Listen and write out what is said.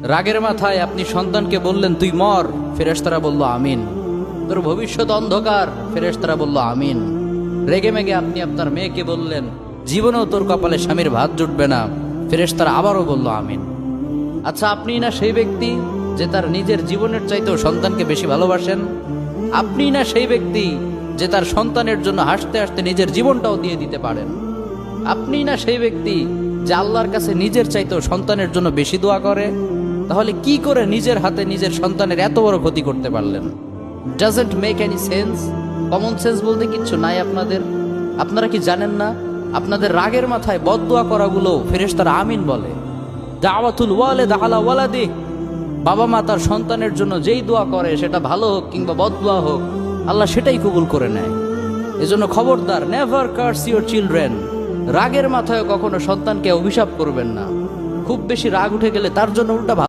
রাগের মাথায় আপনি সন্তানকে বললেন তুই মর, ফেরেশতারা বলল আমিন। তোর ভবিষ্যৎ অন্ধকার, ফেরেশতারা বলল আমিন। রেগে মেগে আপনি আপনার মেয়েকে বললেন জীবনেও তোর কপালে স্বামীর ভাত জুটবে না, ফেরেশতারা আবারও বলল আমিন। আচ্ছা, আপনি না সেই ব্যক্তি যে তার নিজের জীবনের চাইতেও সন্তানকে বেশি ভালোবাসেন? আপনি না সেই ব্যক্তি যে তার সন্তানের জন্য হাসতে হাসতে নিজের জীবনটাও দিয়ে দিতে পারেন? আপনি না সেই ব্যক্তি যে আল্লাহর কাছে নিজের চাইতেও সন্তানের জন্য বেশি দোয়া করে? তাহলে কি করে নিজের হাতে নিজের সন্তানের এত বড় ক্ষতি করতে পারলেন? Doesn't make any sense. Common sense বলতে কিচ্ছু নাই আপনাদের। আপনারা কি জানেন না আপনাদের রাগের মাথায় বদদোয়া করাগুলো ফেরেশতারা আমিন বলে? দাওয়াতুল ওয়ালিদ আলা ওয়ালাদি, বাবা মা তার সন্তানের জন্য যেই দোয়া করে সেটা ভালো হোক কিংবা বদদোয়া হোক, আল্লাহ সেটাই কবুল করে নেয়। এজন্য খবরদার, নেভার কার্স ইউর চিলড্রেন। রাগের মাথায় কখনো সন্তানকে অভিশাপ করবেন না। খুব বেশি রাগ উঠে গেলে তার জন্য উল্টা